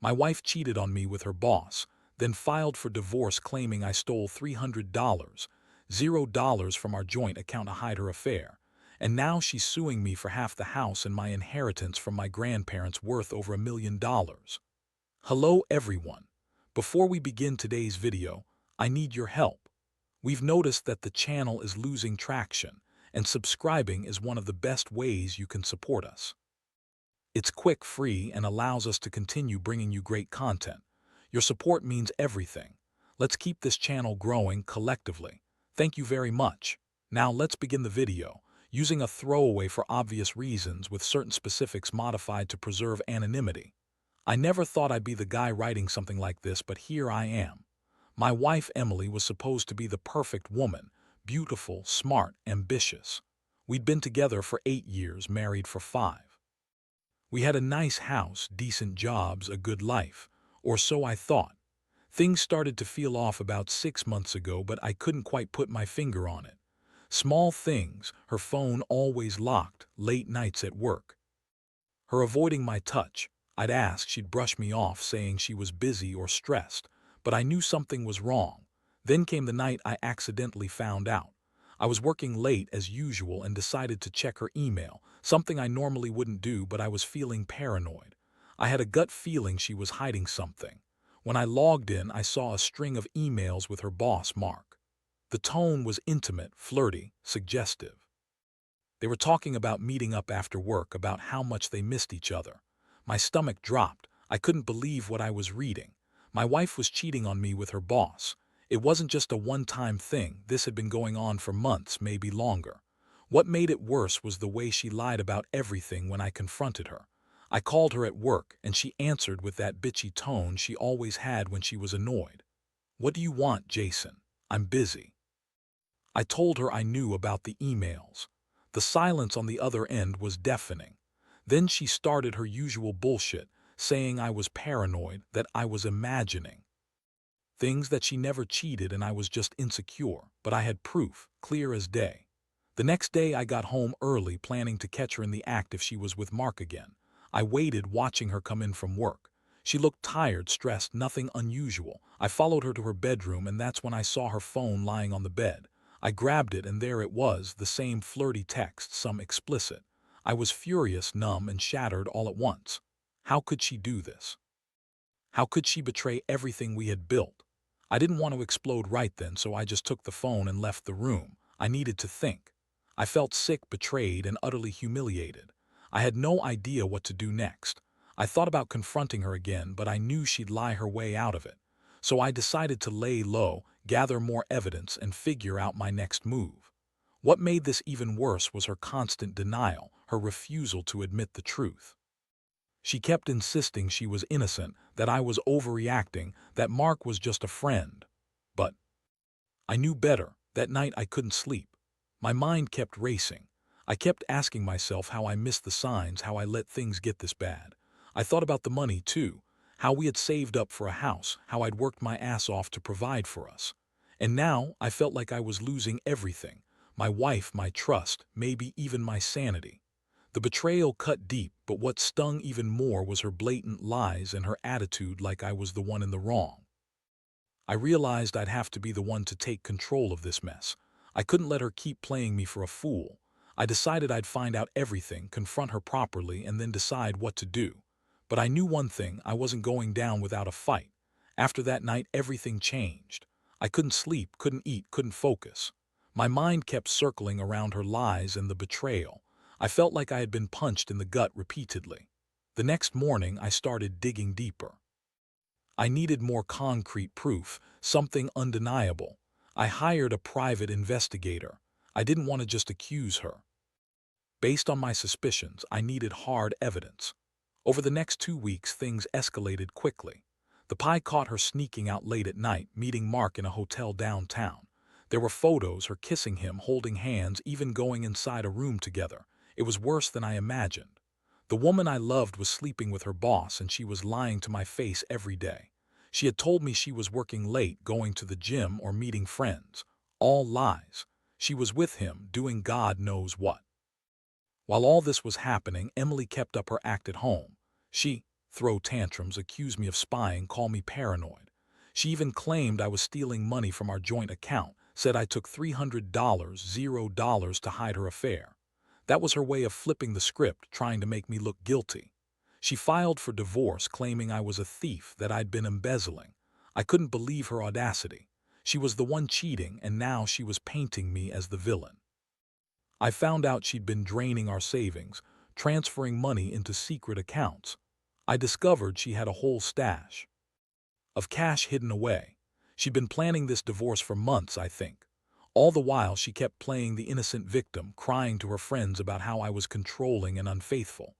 My wife cheated on me with her boss, then filed for divorce claiming I stole $300, $0 from our joint account to hide her affair. And now she's suing me for half the house and my inheritance from my grandparents worth over $1 million. Hello everyone. Before we begin today's video, I need your help. We've noticed that the channel is losing traction, and subscribing is one of the best ways you can support us. It's quick, free, and allows us to continue bringing you great content. Your support means everything. Let's keep this channel growing collectively. Thank you very much. Now let's begin the video, using a throwaway for obvious reasons with certain specifics modified to preserve anonymity. I never thought I'd be the guy writing something like this, but here I am. My wife Emily was supposed to be the perfect woman, beautiful, smart, ambitious. We'd been together for 8 years, married for 5. We had a nice house, decent jobs, a good life, or so I thought. Things started to feel off about 6 months ago, but I couldn't quite put my finger on it. Small things, her phone always locked, late nights at work. Her avoiding my touch. I'd ask, she'd brush me off saying she was busy or stressed, but I knew something was wrong. Then came the night I accidentally found out. I was working late as usual and decided to check her email, something I normally wouldn't do, but I was feeling paranoid. I had a gut feeling she was hiding something. When I logged in, I saw a string of emails with her boss, Mark. The tone was intimate, flirty, suggestive. They were talking about meeting up after work, about how much they missed each other. My stomach dropped. I couldn't believe what I was reading. My wife was cheating on me with her boss. It wasn't just a one-time thing. This had been going on for months, maybe longer. What made it worse was the way she lied about everything when I confronted her. I called her at work, and she answered with that bitchy tone she always had when she was annoyed. "What do you want, Jason? I'm busy." I told her I knew about the emails. The silence on the other end was deafening. Then she started her usual bullshit, saying I was paranoid, that I was imagining things, that she never cheated and I was just insecure, but I had proof, clear as day. The next day I got home early, planning to catch her in the act if she was with Mark again. I waited, watching her come in from work. She looked tired, stressed, nothing unusual. I followed her to her bedroom, and that's when I saw her phone lying on the bed. I grabbed it, and there it was, the same flirty text, some explicit. I was furious, numb, and shattered all at once. How could she do this? How could she betray everything we had built? I didn't want to explode right then, so I just took the phone and left the room. I needed to think. I felt sick, betrayed, and utterly humiliated. I had no idea what to do next. I thought about confronting her again, but I knew she'd lie her way out of it. So I decided to lay low, gather more evidence, and figure out my next move. What made this even worse was her constant denial, her refusal to admit the truth. She kept insisting she was innocent, that I was overreacting, that Mark was just a friend. But I knew better. That night I couldn't sleep. My mind kept racing. I kept asking myself how I missed the signs, how I let things get this bad. I thought about the money too, how we had saved up for a house, how I'd worked my ass off to provide for us. And now I felt like I was losing everything. My wife, my trust, maybe even my sanity. The betrayal cut deep, but what stung even more was her blatant lies and her attitude like I was the one in the wrong. I realized I'd have to be the one to take control of this mess. I couldn't let her keep playing me for a fool. I decided I'd find out everything, confront her properly, and then decide what to do. But I knew one thing: I wasn't going down without a fight. After that night, everything changed. I couldn't sleep, couldn't eat, couldn't focus. My mind kept circling around her lies and the betrayal. I felt like I had been punched in the gut repeatedly. The next morning, I started digging deeper. I needed more concrete proof, something undeniable. I hired a private investigator. I didn't want to just accuse her. Based on my suspicions, I needed hard evidence. Over the next 2 weeks, things escalated quickly. The pie caught her sneaking out late at night, meeting Mark in a hotel downtown. There were photos, her kissing him, holding hands, even going inside a room together. It was worse than I imagined. The woman I loved was sleeping with her boss, and she was lying to my face every day. She had told me she was working late, going to the gym, or meeting friends. All lies. She was with him, doing God knows what. While all this was happening, Emily kept up her act at home. She throw tantrums, accuse me of spying, call me paranoid. She even claimed I was stealing money from our joint account, said I took $300, $0 to hide her affair. That was her way of flipping the script, trying to make me look guilty. She filed for divorce, claiming I was a thief, that I'd been embezzling. I couldn't believe her audacity. She was the one cheating, and now she was painting me as the villain. I found out she'd been draining our savings, transferring money into secret accounts. I discovered she had a whole stash of cash hidden away. She'd been planning this divorce for months, I think. All the while, she kept playing the innocent victim, crying to her friends about how I was controlling and unfaithful.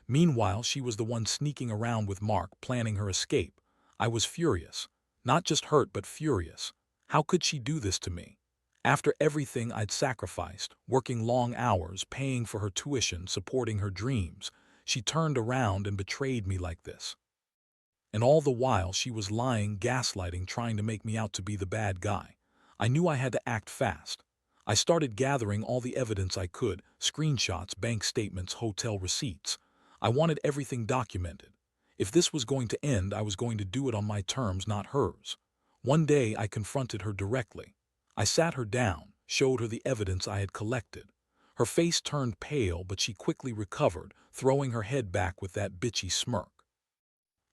Meanwhile, she was the one sneaking around with Mark, planning her escape. I was furious. Not just hurt, but furious. How could she do this to me? After everything I'd sacrificed, working long hours, paying for her tuition, supporting her dreams, she turned around and betrayed me like this. And all the while she was lying, gaslighting, trying to make me out to be the bad guy. I knew I had to act fast. I started gathering all the evidence I could, screenshots, bank statements, hotel receipts. I wanted everything documented. If this was going to end, I was going to do it on my terms, not hers. One day I confronted her directly. I sat her down, showed her the evidence I had collected. Her face turned pale, but she quickly recovered, throwing her head back with that bitchy smirk.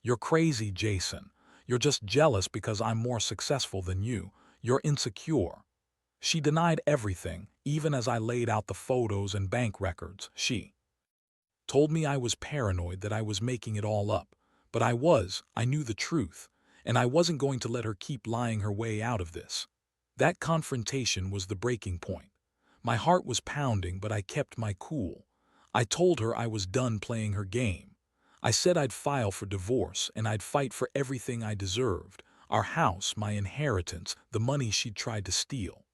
"You're crazy, Jason. You're just jealous because I'm more successful than you. You're insecure." She denied everything, even as I laid out the photos and bank records. She told me I was paranoid, that I was making it all up. But I knew the truth, and I wasn't going to let her keep lying her way out of this. That confrontation was the breaking point. My heart was pounding, but I kept my cool. I told her I was done playing her game. I said I'd file for divorce and I'd fight for everything I deserved: our house, my inheritance, the money she'd tried to steal.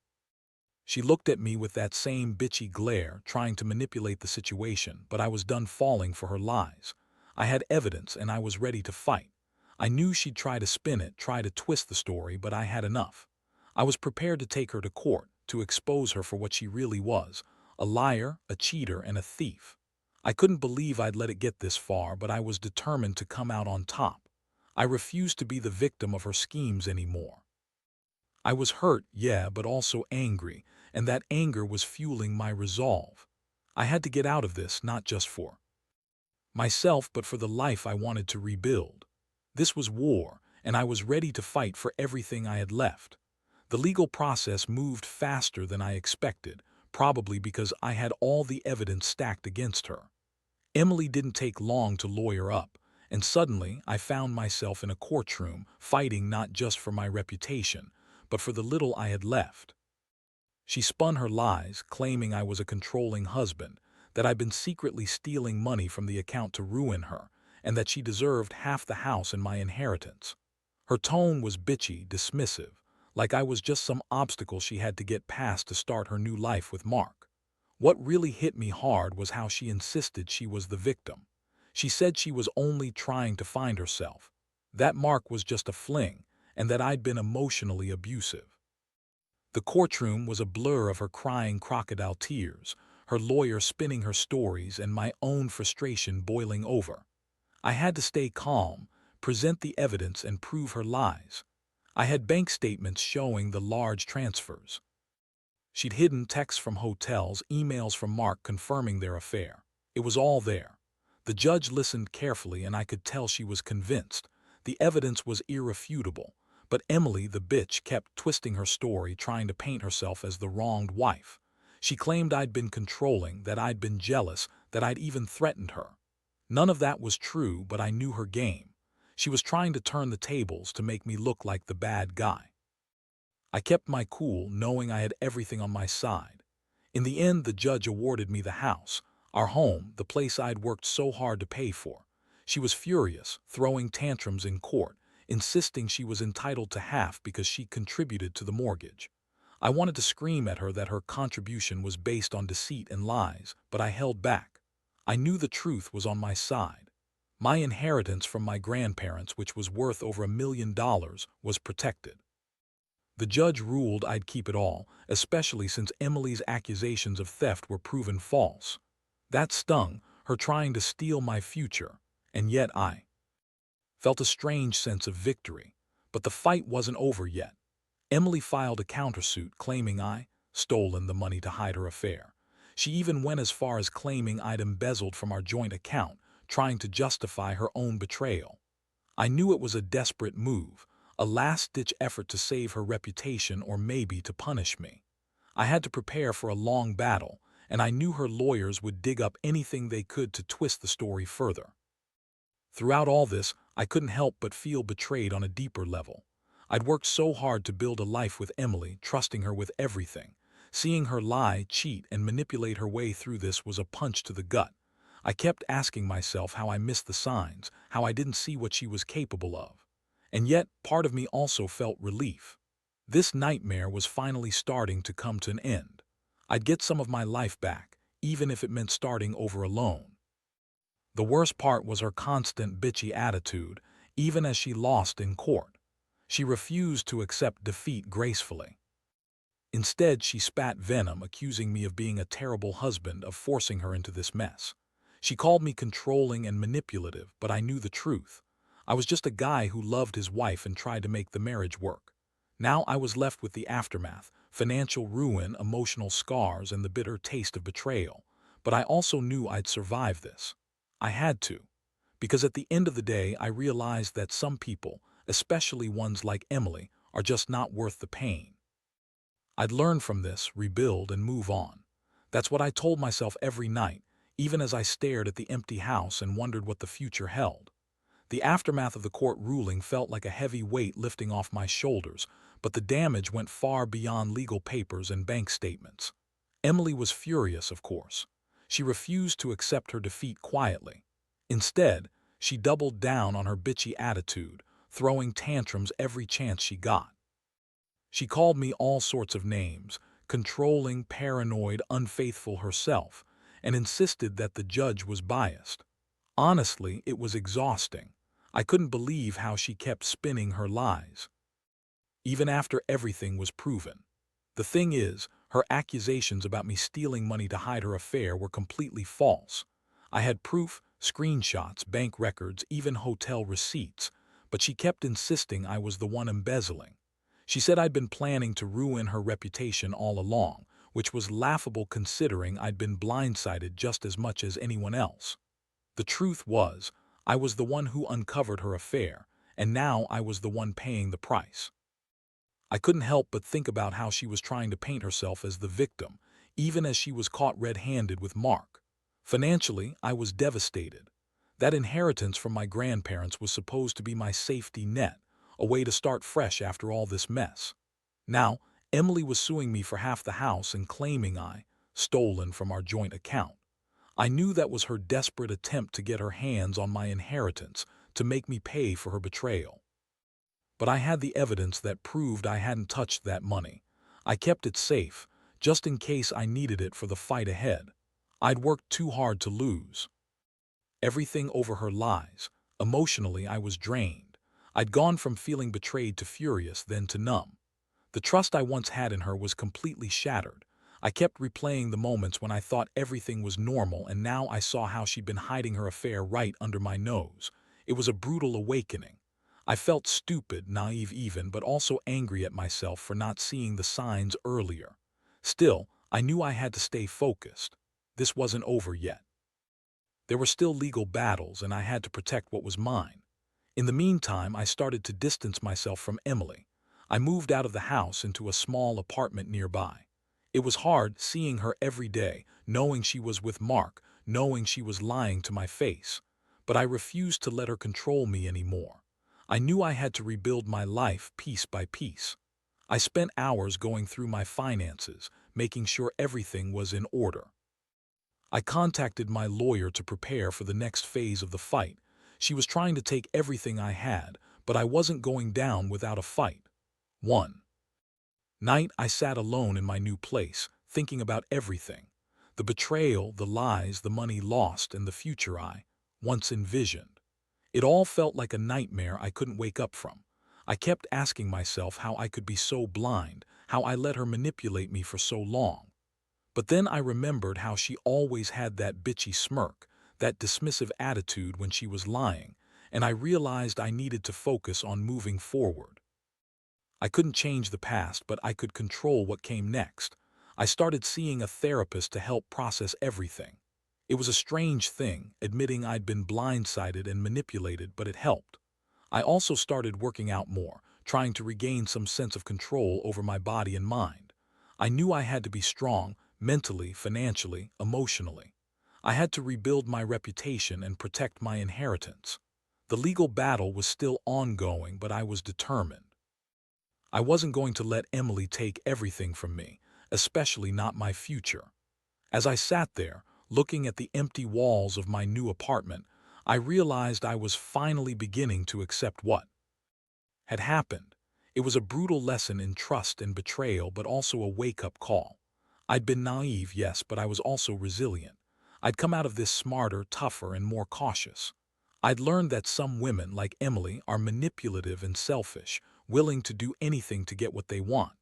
She looked at me with that same bitchy glare, trying to manipulate the situation, but I was done falling for her lies. I had evidence and I was ready to fight. I knew she'd try to spin it, try to twist the story, but I had enough. I was prepared to take her to court, to expose her for what she really was: a liar, a cheater, and a thief. I couldn't believe I'd let it get this far, but I was determined to come out on top. I refused to be the victim of her schemes anymore. I was hurt, yeah, but also angry, and that anger was fueling my resolve. I had to get out of this, not just for myself, but for the life I wanted to rebuild. This was war, and I was ready to fight for everything I had left. The legal process moved faster than I expected, probably because I had all the evidence stacked against her. Emily didn't take long to lawyer up, and suddenly I found myself in a courtroom, fighting not just for my reputation, but for the little I had left. She spun her lies, claiming I was a controlling husband, that I'd been secretly stealing money from the account to ruin her, and that she deserved half the house and my inheritance. Her tone was bitchy, dismissive, like I was just some obstacle she had to get past to start her new life with Mark. What really hit me hard was how she insisted she was the victim. She said she was only trying to find herself, that Mark was just a fling, and that I'd been emotionally abusive. The courtroom was a blur of her crying crocodile tears, her lawyer spinning her stories, and my own frustration boiling over. I had to stay calm, present the evidence, and prove her lies. I had bank statements showing the large transfers. She'd hidden texts from hotels, emails from Mark confirming their affair. It was all there. The judge listened carefully, and I could tell she was convinced. The evidence was irrefutable. But Emily, the bitch, kept twisting her story, trying to paint herself as the wronged wife. She claimed I'd been controlling, that I'd been jealous, that I'd even threatened her. None of that was true, but I knew her game. She was trying to turn the tables to make me look like the bad guy. I kept my cool, knowing I had everything on my side. In the end, the judge awarded me the house, our home, the place I'd worked so hard to pay for. She was furious, throwing tantrums in court, insisting she was entitled to half because she contributed to the mortgage. I wanted to scream at her that her contribution was based on deceit and lies, but I held back. I knew the truth was on my side. My inheritance from my grandparents, which was worth over $1 million, was protected. The judge ruled I'd keep it all, especially since Emily's accusations of theft were proven false. That stung, her trying to steal my future, and yet I Felt a strange sense of victory. But the fight wasn't over yet. Emily filed a countersuit claiming I stolen the money to hide her affair. She even went as far as claiming I'd embezzled from our joint account, trying to justify her own betrayal. I knew it was a desperate move, a last-ditch effort to save her reputation or maybe to punish me. I had to prepare for a long battle, and I knew her lawyers would dig up anything they could to twist the story further. Throughout all this, I couldn't help but feel betrayed on a deeper level. I'd worked so hard to build a life with Emily, trusting her with everything. Seeing her lie, cheat, and manipulate her way through this was a punch to the gut. I kept asking myself how I missed the signs, how I didn't see what she was capable of. And yet, part of me also felt relief. This nightmare was finally starting to come to an end. I'd get some of my life back, even if it meant starting over alone. The worst part was her constant bitchy attitude, even as she lost in court. She refused to accept defeat gracefully. Instead, she spat venom, accusing me of being a terrible husband, of forcing her into this mess. She called me controlling and manipulative, but I knew the truth. I was just a guy who loved his wife and tried to make the marriage work. Now I was left with the aftermath, financial ruin, emotional scars, and the bitter taste of betrayal. But I also knew I'd survive this. I had to. Because at the end of the day, I realized that some people, especially ones like Emily, are just not worth the pain. I'd learn from this, rebuild, and move on. That's what I told myself every night, even as I stared at the empty house and wondered what the future held. The aftermath of the court ruling felt like a heavy weight lifting off my shoulders, but the damage went far beyond legal papers and bank statements. Emily was furious, of course. She refused to accept her defeat quietly. Instead, she doubled down on her bitchy attitude, throwing tantrums every chance she got. She called me all sorts of names, controlling, paranoid, unfaithful herself, and insisted that the judge was biased. Honestly, it was exhausting. I couldn't believe how she kept spinning her lies, even after everything was proven. The thing is, her accusations about me stealing money to hide her affair were completely false. I had proof, screenshots, bank records, even hotel receipts, but she kept insisting I was the one embezzling. She said I'd been planning to ruin her reputation all along, which was laughable considering I'd been blindsided just as much as anyone else. The truth was, I was the one who uncovered her affair, and now I was the one paying the price. I couldn't help but think about how she was trying to paint herself as the victim, even as she was caught red-handed with Mark. Financially, I was devastated. That inheritance from my grandparents was supposed to be my safety net, a way to start fresh after all this mess. Now, Emily was suing me for half the house and claiming I stolen from our joint account. I knew that was her desperate attempt to get her hands on my inheritance, to make me pay for her betrayal. But I had the evidence that proved I hadn't touched that money. I kept it safe, just in case I needed it for the fight ahead. I'd worked too hard to lose. Everything over her lies. Emotionally, I was drained. I'd gone from feeling betrayed to furious, then to numb. The trust I once had in her was completely shattered. I kept replaying the moments when I thought everything was normal, and now I saw how she'd been hiding her affair right under my nose. It was a brutal awakening. I felt stupid, naive even, but also angry at myself for not seeing the signs earlier. Still, I knew I had to stay focused. This wasn't over yet. There were still legal battles, and I had to protect what was mine. In the meantime, I started to distance myself from Emily. I moved out of the house into a small apartment nearby. It was hard seeing her every day, knowing she was with Mark, knowing she was lying to my face. But I refused to let her control me anymore. I knew I had to rebuild my life piece by piece. I spent hours going through my finances, making sure everything was in order. I contacted my lawyer to prepare for the next phase of the fight. She was trying to take everything I had, but I wasn't going down without a fight. One night, I sat alone in my new place, thinking about everything. The betrayal, the lies, the money lost, and the future I once envisioned. It all felt like a nightmare I couldn't wake up from. I kept asking myself how I could be so blind, how I let her manipulate me for so long. But then I remembered how she always had that bitchy smirk, that dismissive attitude when she was lying, and I realized I needed to focus on moving forward. I couldn't change the past, but I could control what came next. I started seeing a therapist to help process everything. It was a strange thing, admitting I'd been blindsided and manipulated, but it helped. I also started working out more, trying to regain some sense of control over my body and mind. I knew I had to be strong, mentally, financially, emotionally. I had to rebuild my reputation and protect my inheritance. The legal battle was still ongoing, but I was determined. I wasn't going to let Emily take everything from me, especially not my future. As I sat there, looking at the empty walls of my new apartment, I realized I was finally beginning to accept what had happened. It was a brutal lesson in trust and betrayal, but also a wake-up call. I'd been naive, yes, but I was also resilient. I'd come out of this smarter, tougher, and more cautious. I'd learned that some women, like Emily, are manipulative and selfish, willing to do anything to get what they want.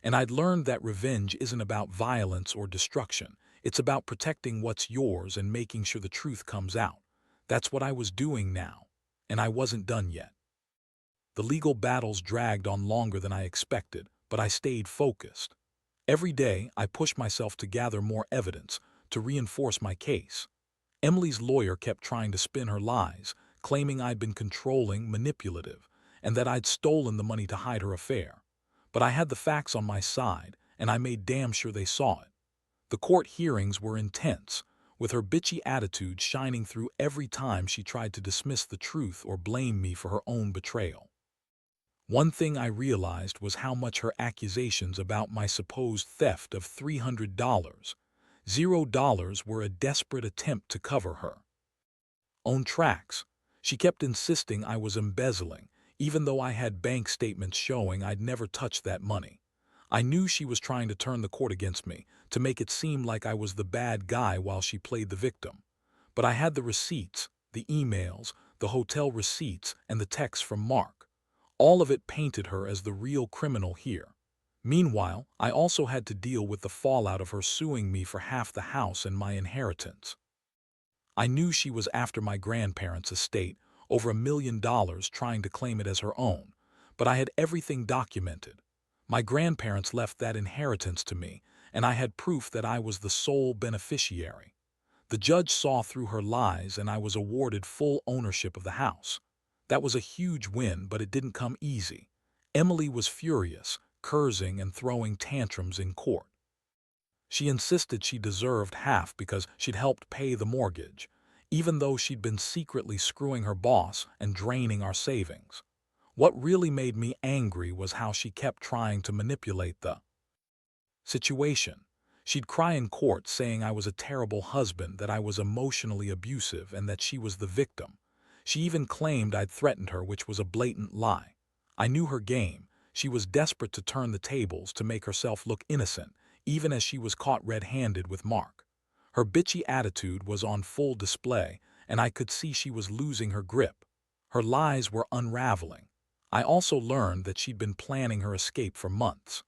And I'd learned that revenge isn't about violence or destruction. It's about protecting what's yours and making sure the truth comes out. That's what I was doing now. And I wasn't done yet. The legal battles dragged on longer than I expected, but I stayed focused. Every day, I pushed myself to gather more evidence, to reinforce my case. Emily's lawyer kept trying to spin her lies, claiming I'd been controlling, manipulative, and that I'd stolen the money to hide her affair. But I had the facts on my side, and I made damn sure they saw it. The court hearings were intense, with her bitchy attitude shining through every time she tried to dismiss the truth or blame me for her own betrayal. One thing I realized was how much her accusations about my supposed theft of $300, $0, were a desperate attempt to cover her own tracks. She kept insisting I was embezzling, even though I had bank statements showing I'd never touched that money. I knew she was trying to turn the court against me, to make it seem like I was the bad guy while she played the victim. But I had the receipts, the emails, the hotel receipts, and the texts from Mark. All of it painted her as the real criminal here. Meanwhile, I also had to deal with the fallout of her suing me for half the house and my inheritance. I knew she was after my grandparents' estate, over $1 million, trying to claim it as her own, but I had everything documented. My grandparents left that inheritance to me, and I had proof that I was the sole beneficiary. The judge saw through her lies, and I was awarded full ownership of the house. That was a huge win, but it didn't come easy. Emily was furious, cursing and throwing tantrums in court. She insisted she deserved half because she'd helped pay the mortgage, even though she'd been secretly screwing her boss and draining our savings. What really made me angry was how she kept trying to manipulate the situation. She'd cry in court saying I was a terrible husband, that I was emotionally abusive, and that she was the victim. She even claimed I'd threatened her, which was a blatant lie. I knew her game. She was desperate to turn the tables to make herself look innocent, even as she was caught red-handed with Mark. Her bitchy attitude was on full display, and I could see she was losing her grip. Her lies were unraveling. I also learned that she'd been planning her escape for months.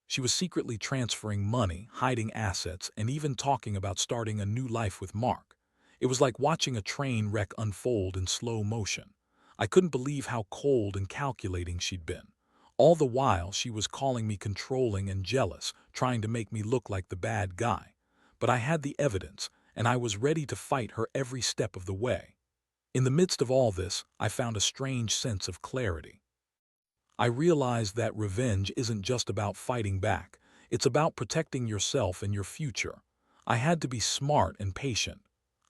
She was secretly transferring money, hiding assets, and even talking about starting a new life with Mark. It was like watching a train wreck unfold in slow motion. I couldn't believe how cold and calculating she'd been. All the while, she was calling me controlling and jealous, trying to make me look like the bad guy. But I had the evidence, and I was ready to fight her every step of the way. In the midst of all this, I found a strange sense of clarity. I realized that revenge isn't just about fighting back. It's about protecting yourself and your future. I had to be smart and patient.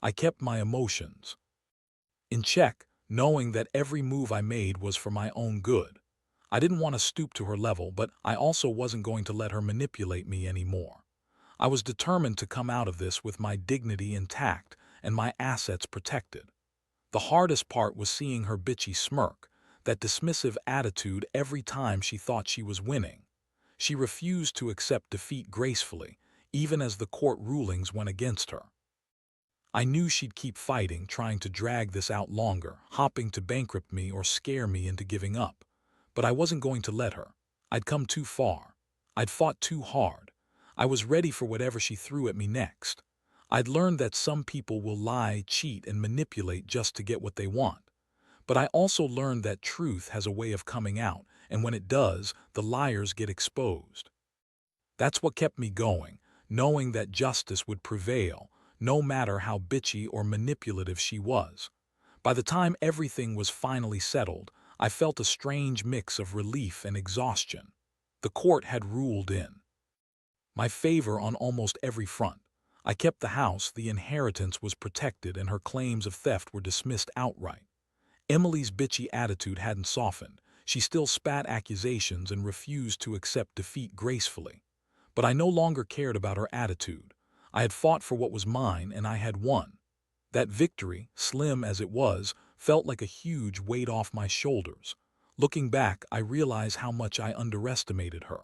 I kept my emotions in check, knowing that every move I made was for my own good. I didn't want to stoop to her level, but I also wasn't going to let her manipulate me anymore. I was determined to come out of this with my dignity intact and my assets protected. The hardest part was seeing her bitchy smirk, that dismissive attitude every time she thought she was winning. She refused to accept defeat gracefully, even as the court rulings went against her. I knew she'd keep fighting, trying to drag this out longer, hoping to bankrupt me or scare me into giving up. But I wasn't going to let her. I'd come too far. I'd fought too hard. I was ready for whatever she threw at me next. I'd learned that some people will lie, cheat, and manipulate just to get what they want. But I also learned that truth has a way of coming out, and when it does, the liars get exposed. That's what kept me going, knowing that justice would prevail, no matter how bitchy or manipulative she was. By the time everything was finally settled, I felt a strange mix of relief and exhaustion. The court had ruled in my favor on almost every front. I kept the house, the inheritance was protected, and her claims of theft were dismissed outright. Emily's bitchy attitude hadn't softened. She still spat accusations and refused to accept defeat gracefully. But I no longer cared about her attitude. I had fought for what was mine, and I had won. That victory, slim as it was, felt like a huge weight off my shoulders. Looking back, I realize how much I underestimated her.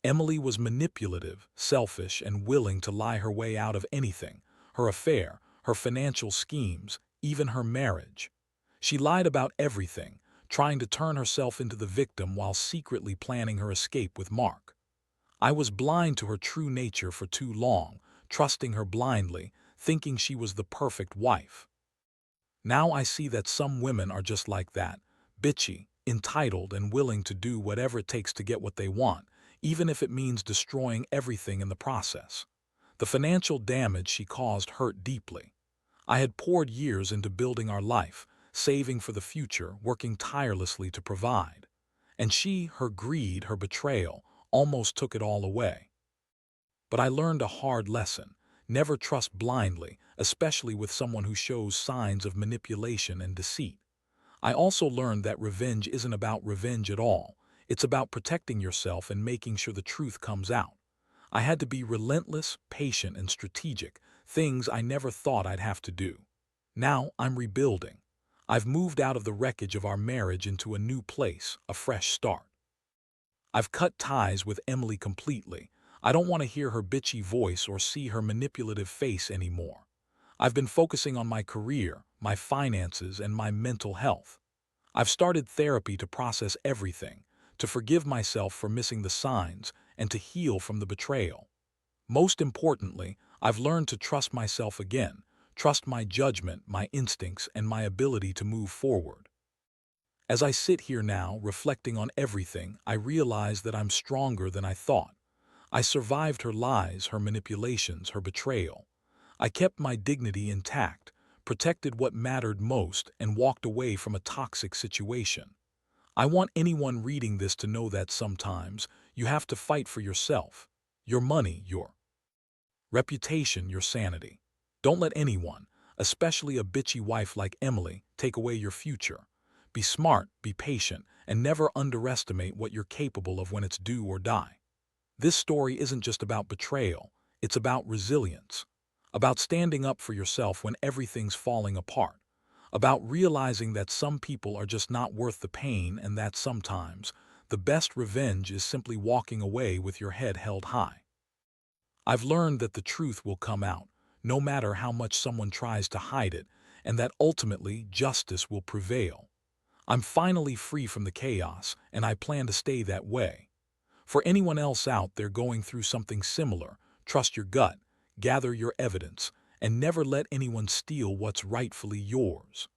Emily was manipulative, selfish, and willing to lie her way out of anything: her affair, her financial schemes, even her marriage. She lied about everything, trying to turn herself into the victim while secretly planning her escape with Mark. I was blind to her true nature for too long, trusting her blindly, thinking she was the perfect wife. Now I see that some women are just like that, bitchy, entitled, and willing to do whatever it takes to get what they want, even if it means destroying everything in the process. The financial damage she caused hurt deeply. I had poured years into building our life, saving for the future, working tirelessly to provide. And she, her greed, her betrayal, almost took it all away. But I learned a hard lesson: never trust blindly, especially with someone who shows signs of manipulation and deceit. I also learned that revenge isn't about revenge at all. It's about protecting yourself and making sure the truth comes out. I had to be relentless, patient, and strategic, things I never thought I'd have to do. Now I'm rebuilding. I've moved out of the wreckage of our marriage into a new place, a fresh start. I've cut ties with Emily completely. I don't want to hear her bitchy voice or see her manipulative face anymore. I've been focusing on my career, my finances, and my mental health. I've started therapy to process everything, to forgive myself for missing the signs, and to heal from the betrayal. Most importantly, I've learned to trust myself again, trust my judgment, my instincts, and my ability to move forward. As I sit here now, reflecting on everything, I realize that I'm stronger than I thought. I survived her lies, her manipulations, her betrayal. I kept my dignity intact, protected what mattered most, and walked away from a toxic situation. I want anyone reading this to know that sometimes you have to fight for yourself, your money, your reputation, your sanity. Don't let anyone, especially a bitchy wife like Emily, take away your future. Be smart, be patient, and never underestimate what you're capable of when it's do or die. This story isn't just about betrayal, it's about resilience, about standing up for yourself when everything's falling apart, about realizing that some people are just not worth the pain, and that sometimes the best revenge is simply walking away with your head held high. I've learned that the truth will come out, no matter how much someone tries to hide it, and that ultimately justice will prevail. I'm finally free from the chaos, and I plan to stay that way. For anyone else out there going through something similar, trust your gut, gather your evidence, and never let anyone steal what's rightfully yours.